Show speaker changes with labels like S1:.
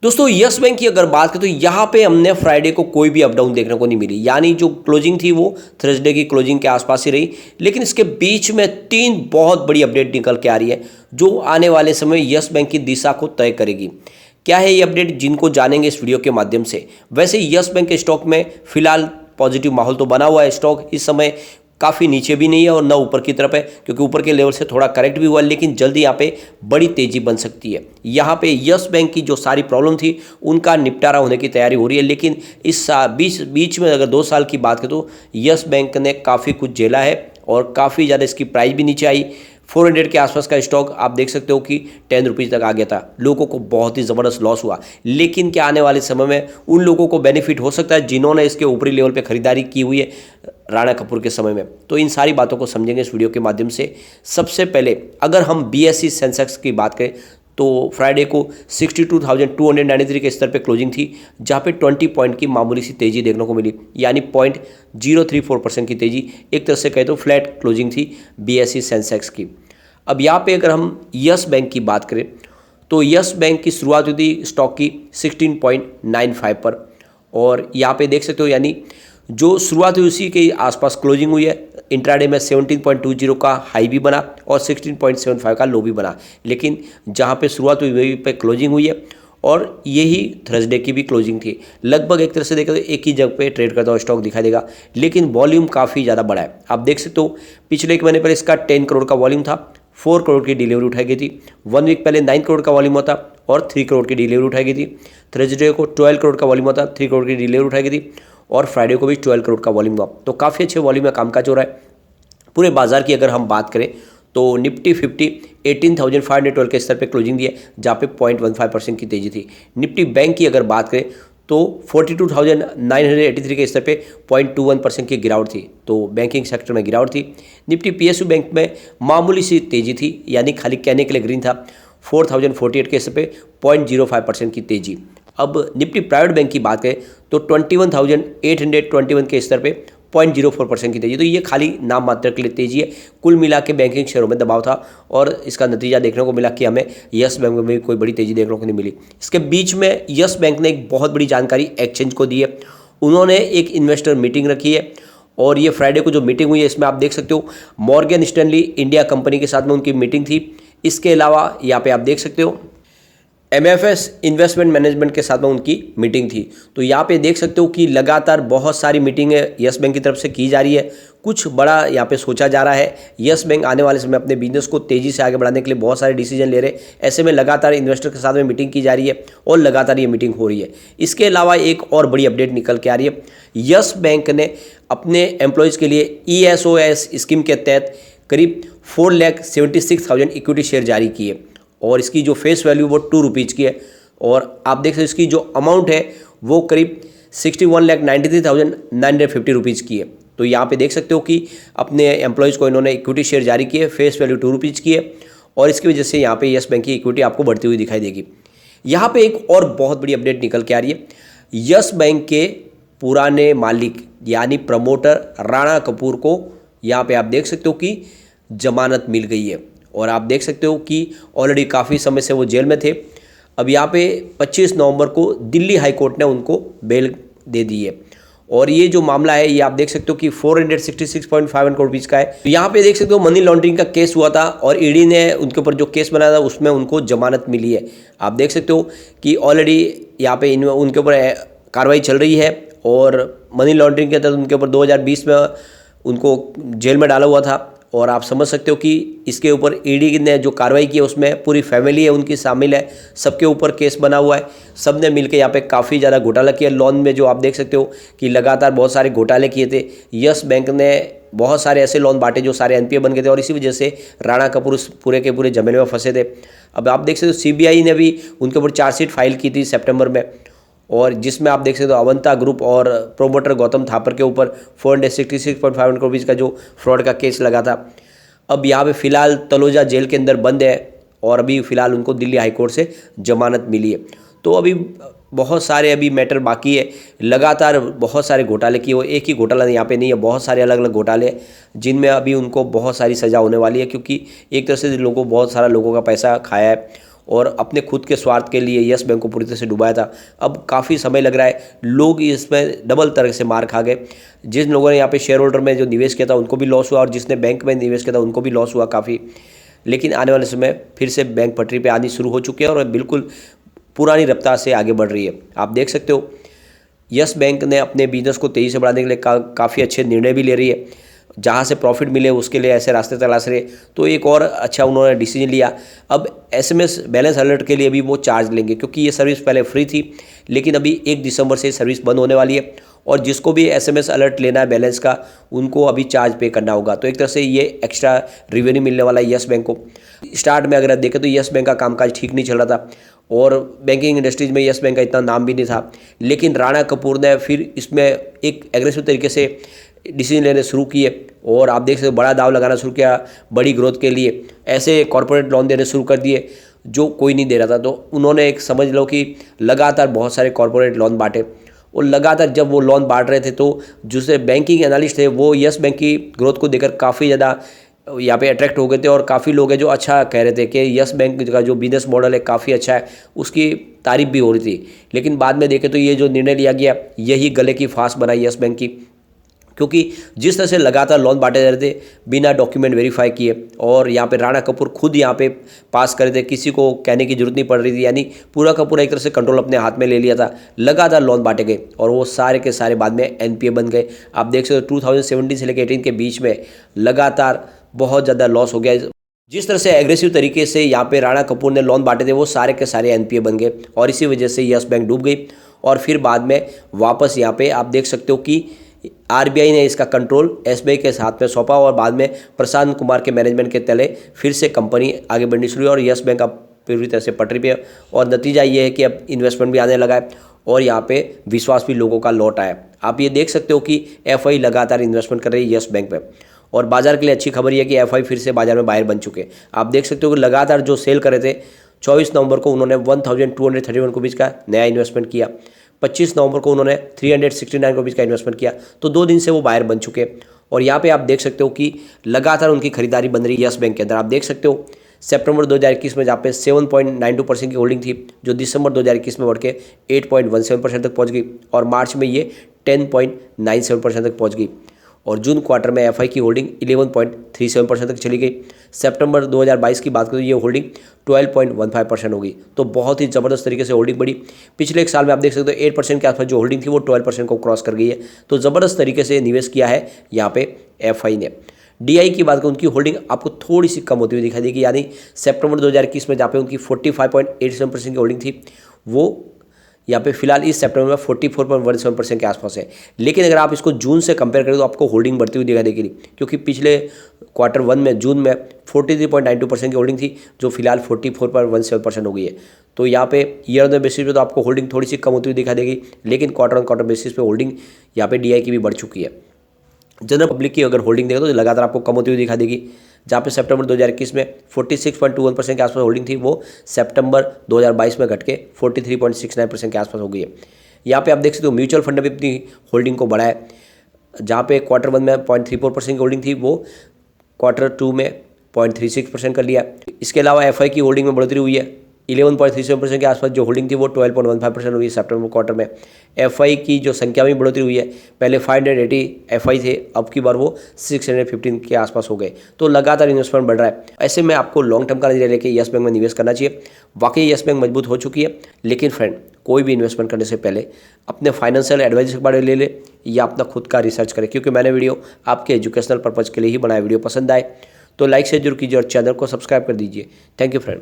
S1: दोस्तों yes bank की अगर बात करें तो यहाँ पे हमने फ्राइडे को कोई भी अप डाउन देखने को नहीं मिली, यानी जो क्लोजिंग थी वो थर्सडे की क्लोजिंग के आसपास ही रही। लेकिन इसके बीच में तीन बहुत बड़ी अपडेट निकल के आ रही है जो आने वाले समय यस बैंक की दिशा को तय करेगी। क्या है ये अपडेट, जिनको जानेंगे इस वीडियो के माध्यम से। वैसे यस बैंक के स्टॉक में फिलहाल पॉजिटिव माहौल तो बना हुआ है। स्टॉक इस समय काफ़ी नीचे भी नहीं है और ना ऊपर की तरफ है, क्योंकि ऊपर के लेवल से थोड़ा करेक्ट भी हुआ है, लेकिन जल्दी यहाँ पे बड़ी तेजी बन सकती है। यहाँ पे यस बैंक की जो सारी प्रॉब्लम थी उनका निपटारा होने की तैयारी हो रही है। लेकिन इस बीच में अगर 2 साल की बात करें तो यस बैंक ने काफ़ी कुछ झेला है और काफ़ी ज़्यादा इसकी प्राइस भी नीचे आई। 400 के आसपास का स्टॉक आप देख सकते हो कि 10 रुपीज़ तक आ गया था। लोगों को बहुत ही ज़बरदस्त लॉस हुआ। लेकिन क्या आने वाले समय में उन लोगों को बेनिफिट हो सकता है जिन्होंने इसके ऊपरी लेवल पे खरीदारी की हुई है राणा कपूर के समय में। तो इन सारी बातों को समझेंगे इस वीडियो के माध्यम से। सबसे पहले अगर हम बीएसई सेंसेक्स की बात करें तो फ्राइडे को 62,293 के स्तर पे क्लोजिंग थी, जहाँ पे 20 पॉइंट की मामूली सी तेज़ी देखने को मिली, यानी 0.034% की तेज़ी। एक तरह से कहें तो फ्लैट क्लोजिंग थी बीएसई सेंसेक्स की। अब यहाँ पे अगर हम यस बैंक की बात करें तो यस बैंक की शुरुआत हुई थी स्टॉक की 16.95 पर, और यहाँ पे देख सकते हो यानी जो शुरुआत हुई उसी के आसपास क्लोजिंग हुई है। इंट्राडे में 17.20 का हाई भी बना और 16.75 का लो भी बना, लेकिन जहाँ पे शुरुआत हुई वहीं पे क्लोजिंग हुई है और यही थर्सडे की भी क्लोजिंग थी। लगभग एक तरह से देखें तो एक ही जगह पे ट्रेड करता हुआ स्टॉक दिखाई देगा, लेकिन वॉल्यूम काफ़ी ज़्यादा बड़ा है। आप देख सकते हो पिछले एक महीने पर इसका 10 करोड़ का वॉल्यूम था, 4 करोड़ की डिलीवरी उठाई गई थी। 1 वीक पहले 9 करोड़ का वॉल्यूम होता और 3 करोड़ की डिलीवरी उठाई गई थी। थर्सडे को 12 करोड़ का वॉल्यूम होता, 3 करोड़ की डिलीवरी उठाई गई थी, और फ्राइडे को भी 12 करोड़ का वॉल्यूम हुआ। तो काफ़ी अच्छे वॉल्यूम में कामकाज हो रहा है। पूरे बाजार की अगर हम बात करें तो निफ्टी 50 18,512 के स्तर पे क्लोजिंग दी है, जहाँ पे 0.15% की तेजी थी। निफ्टी बैंक की अगर बात करें तो 42,983 के स्तर पे 0.21% की गिरावट थी। तो बैंकिंग सेक्टर में गिरावट थी। निफ्टी पीएसयू बैंक में मामूली सी तेजी थी, यानी खाली कहने के लिए ग्रीन था। 4,048 के स्तर पे 0.05% की तेजी। अब निफ्टी प्राइवेट बैंक की बात करें तो 21,821 के स्तर पे 0.04% की तेजी। तो ये खाली नाम मात्र के लिए तेजी है। कुल मिला के बैंकिंग शेयरों में दबाव था और इसका नतीजा देखने को मिला कि हमें यस बैंक में भी कोई बड़ी तेजी देखने को नहीं मिली। इसके बीच में यस बैंक ने एक बहुत बड़ी जानकारी एक्सचेंज को दी है। उन्होंने एक इन्वेस्टर मीटिंग रखी है और ये फ्राइडे को जो मीटिंग हुई है इसमें आप देख सकते हो मॉर्गन स्टैनली इंडिया कंपनी के साथ में उनकी मीटिंग थी। इसके अलावा यहाँ पे आप देख सकते हो MFS इन्वेस्टमेंट मैनेजमेंट के साथ में उनकी मीटिंग थी। तो यहाँ पे देख सकते हो कि लगातार बहुत सारी मीटिंगें यस बैंक की तरफ से की जा रही है। कुछ बड़ा यहाँ पे सोचा जा रहा है। यस बैंक आने वाले समय अपने बिजनेस को तेज़ी से आगे बढ़ाने के लिए बहुत सारे डिसीजन ले रहे हैं। ऐसे में लगातार इन्वेस्टर के साथ में मीटिंग की जा रही है और लगातार ये मीटिंग हो रही है। इसके अलावा एक और बड़ी अपडेट निकल के आ रही है। यस बैंक ने अपने एम्प्लॉयज़ के लिए ESOS स्कीम के तहत करीब 4,76,000 इक्विटी शेयर जारी किए और इसकी जो फेस वैल्यू वो 2 रुपीज़ की है। और आप देख सकते हो इसकी जो अमाउंट है वो करीब 61,93,950 रुपीज़ की है। तो यहाँ पे देख सकते हो कि अपने एम्प्लॉयज़ को इन्होंने इक्विटी शेयर जारी किए, फेस वैल्यू 2 रुपीज़ की है और इसकी वजह से यहाँ पे यस बैंक की इक्विटी आपको बढ़ती हुई दिखाई देगी। यहाँ पे एक और बहुत बड़ी अपडेट निकल के आ रही है। यस बैंक के पुराने मालिक यानी प्रमोटर राणा कपूर को यहाँ पे आप देख सकते हो कि जमानत मिल गई है और आप देख सकते हो कि ऑलरेडी काफ़ी समय से वो जेल में थे। अब यहाँ पे 25 नवंबर को दिल्ली हाई कोर्ट ने उनको बेल दे दी है और ये जो मामला है ये आप देख सकते हो कि 466.51 करोड़ रुपीज़ का है। तो यहाँ पे देख सकते हो मनी लॉन्ड्रिंग का केस हुआ था और ईडी ने उनके ऊपर जो केस बनाया था उसमें उनको जमानत मिली है। आप देख सकते हो कि ऑलरेडी यहाँ पे उनके ऊपर कार्रवाई चल रही है और मनी लॉन्ड्रिंग के तहत उनके ऊपर 2020 में उनको जेल में डाला हुआ था। और आप समझ सकते हो कि इसके ऊपर ईडी ने जो कार्रवाई की है उसमें पूरी फैमिली है उनकी शामिल है, सबके ऊपर केस बना हुआ है। सब ने मिलकर यहाँ पे काफ़ी ज़्यादा घोटाला किया लोन में, जो आप देख सकते हो कि लगातार बहुत सारे घोटाले किए थे। यस बैंक ने बहुत सारे ऐसे लोन बांटे जो सारे NPA बन गए थे और इसी वजह से राणा कपूर उस पूरे के पूरे झमेले में फंसे थे। अब आप देख सकते हो CBI ने भी उनके ऊपर चार्जशीट फाइल की थी सितंबर में, और जिसमें आप देख सकते हो अवंता ग्रुप और प्रोमोटर गौतम थापर के ऊपर 466.51 करोड़ रुपीज़ का जो फ्रॉड का केस लगा था। अब यहाँ पे फिलहाल तलोजा जेल के अंदर बंद है और अभी फ़िलहाल उनको दिल्ली हाई कोर्ट से जमानत मिली है। तो अभी बहुत सारे अभी मैटर बाकी है। लगातार बहुत सारे घोटाले किए हुए, एक ही घोटाला यहाँ पे नहीं है, बहुत सारे अलग अलग घोटाले हैं जिनमें अभी उनको बहुत सारी सज़ा होने वाली है, क्योंकि एक तरह से लोगों बहुत सारा लोगों का पैसा खाया है और अपने खुद के स्वार्थ के लिए यस बैंक को पूरी तरह से डुबाया था। अब काफ़ी समय लग रहा है, लोग इसमें डबल तरह से मार खा गए। जिन लोगों ने यहाँ पे शेयर होल्डर में जो निवेश किया था उनको भी लॉस हुआ और जिसने बैंक में निवेश किया था उनको भी लॉस हुआ काफ़ी। लेकिन आने वाले समय फिर से बैंक पटरी पे आनी शुरू हो चुकी है और बिल्कुल पुरानी रफ्तार से आगे बढ़ रही है। आप देख सकते हो यस बैंक ने अपने बिजनेस को तेज़ी से बढ़ाने के लिए काफ़ी अच्छे निर्णय भी ले रही है। जहाँ से प्रॉफिट मिले उसके लिए ऐसे रास्ते तलाश रहे, तो एक और अच्छा उन्होंने डिसीजन लिया। अब SMS बैलेंस अलर्ट के लिए भी वो चार्ज लेंगे, क्योंकि ये सर्विस पहले फ्री थी लेकिन अभी 1 दिसंबर से सर्विस बंद होने वाली है और जिसको भी SMS अलर्ट लेना है बैलेंस का उनको अभी चार्ज पे करना होगा। तो एक तरह से ये एक्स्ट्रा रेवेन्यू मिलने वाला है यस बैंक को। स्टार्ट में अगर देखें तो यस बैंक का कामकाज ठीक नहीं चल रहा था और बैंकिंग इंडस्ट्रीज में यस बैंक का इतना नाम भी नहीं था, लेकिन राणा कपूर ने फिर इसमें एक एग्रेसिव तरीके से डिसीजन लेने शुरू किए और आप देख सकते हो बड़ा दाव लगाना शुरू किया बड़ी ग्रोथ के लिए। ऐसे कॉर्पोरेट लोन देने शुरू कर दिए जो कोई नहीं दे रहा था, तो उन्होंने एक समझ लो कि लगातार बहुत सारे कॉर्पोरेट लोन बांटे और लगातार जब वो लोन बांट रहे थे तो दूसरे बैंकिंग एनालिस्ट थे वो यस बैंक की ग्रोथ को देखकर काफ़ी ज़्यादा यहाँ पे अट्रैक्ट हो गए थे और काफ़ी लोग हैं जो अच्छा कह रहे थे कि यस बैंक का जो बिजनेस मॉडल है काफ़ी अच्छा है, उसकी तारीफ भी हो रही थी। लेकिन बाद में देखें तो ये जो निर्णय लिया गया यही गले की फांस बनाई यस बैंक की, क्योंकि जिस तरह से लगातार लोन बांटे जा रहे थे बिना डॉक्यूमेंट वेरीफाई किए और यहाँ पे राणा कपूर खुद यहाँ पे पास कर रहे थे, किसी को कहने की जरूरत नहीं पड़ रही थी, यानी पूरा का पूरा एक तरह से कंट्रोल अपने हाथ में ले लिया था। लगातार लोन बांटे गए और वो सारे के सारे बाद में NPA बन गए। आप देख सकते हो 2017 से लेकर 18 के बीच में लगातार बहुत ज़्यादा लॉस हो गया। जिस तरह से एग्रेसिव तरीके से यहाँ पे राणा कपूर ने लोन बांटे थे वो सारे के सारे NPA बन गए और इसी वजह से यस बैंक डूब गई। और फिर बाद में वापस यहाँ पे आप देख सकते हो कि RBI ने इसका कंट्रोल SBI के हाथ में सौंपा और बाद में प्रशांत कुमार के मैनेजमेंट के तले फिर से कंपनी आगे बढ़नी शुरू हुई और यस बैंक अब पूरी तरह से पटरी पे। और नतीजा ये है कि अब इन्वेस्टमेंट भी आने लगा है और यहाँ पे विश्वास भी लोगों का लौट आया। आप ये देख सकते हो कि FI लगातार इन्वेस्टमेंट कर रही है यस बैंक पे और बाजार के लिए अच्छी खबर यह है कि FI फिर से बाजार में बायर बन चुके हैं। आप देख सकते हो कि लगातार जो सेल कर रहे थे 24 नवंबर को उन्होंने 1231 रुपीज़ का नया इन्वेस्टमेंट किया, 25 नवंबर को उन्होंने 369 रुपीज़ का इन्वेस्टमेंट किया, तो 2 दिन से वो बायर बन चुके हैं। और यहाँ पे आप देख सकते हो कि लगातार उनकी खरीदारी बन रही है यस बैंक के अंदर। आप देख सकते हो सितंबर 2021 में जहाँ पे 7.92% की होल्डिंग थी जो दिसंबर 2021 में बढ़ के 8.17% तक पहुँच गई और मार्च में ये 10.97% तक पहुँच गई और जून क्वार्टर में FI की होल्डिंग 11.37% तक चली गई। सितंबर 2022 की बात करें तो ये होल्डिंग 12.15% हो गई, तो बहुत ही ज़बरदस्त तरीके से होल्डिंग बढ़ी। पिछले एक साल में आप देख सकते हो 8% के आसपास जो होल्डिंग थी वो 12% को क्रॉस कर गई है, तो ज़बरदस्त तरीके से निवेश किया है यहाँ पे FI ने। DI की बात करें उनकी होल्डिंग आपको थोड़ी सी कम होती हुई दिखाई देगी, यानी सितंबर 2021 में जहाँ पे उनकी 45.87% की होल्डिंग थी वो यहाँ पे फिलहाल इस सितंबर में 44.17% के आसपास है। लेकिन अगर आप इसको जून से कंपेयर करें तो आपको होल्डिंग बढ़ती हुई दिखाई देगी, क्योंकि पिछले क्वार्टर 1 में जून में 43.92% की होल्डिंग थी जो फिलहाल 44.17% हो गई है। तो यहाँ पे ईयर ऑन द बेसिस पे तो आपको होल्डिंग थोड़ी सी कम होती हुई दिखाई देगी, लेकिन क्वार्टर ऑन क्वार्टर बेसिस पे होल्डिंग यहाँ पे DI की भी बढ़ चुकी है। जनरल पब्लिक की अगर होल्डिंग देखें तो लगातार आपको कम होती हुई दिखा देगी, जहाँ पे सितंबर 2021 में 46.21% के आसपास होल्डिंग थी वो सितंबर 2022 में घट के 43.69% के आसपास हो गई है। यहाँ पे आप देख सकते हो म्यूचुअल फंड ने भी अपनी होल्डिंग को बढ़ाया, जहाँ पे क्वार्टर 1 में 0.34% की होल्डिंग थी वो क्वार्टर 2 में 0.36% कर लिया। इसके अलावा FI की होल्डिंग में बढ़ोतरी हुई है, 11.37% के आसपास जो होल्डिंग थी वो 12.15% हुई सितंबर क्वार्टर में। FI की जो संख्या में बढ़ोतरी हुई है, पहले 580 FI थे, अब की बार वो 615 के आसपास हो गए, तो लगातार इन्वेस्टमेंट बढ़ रहा है। ऐसे में आपको लॉन्ग टर्म का नजरिया लेके यस बैंक में निवेश करना चाहिए। वाकई यस बैंक मजबूत हो चुकी है, लेकिन फ्रेंड कोई भी इन्वेस्टमेंट करने से पहले अपने फाइनेंशियल एडवाइजर के बारे में ले ले या अपना खुद का रिसर्च करें, क्योंकि मैंने वीडियो आपके एजुकेशनल पर्पज़ के लिए ही बनाया। वीडियो पसंद आए तो लाइक से जरूर कीजिए और चैनल को सब्सक्राइब कर दीजिए। Thank you friend.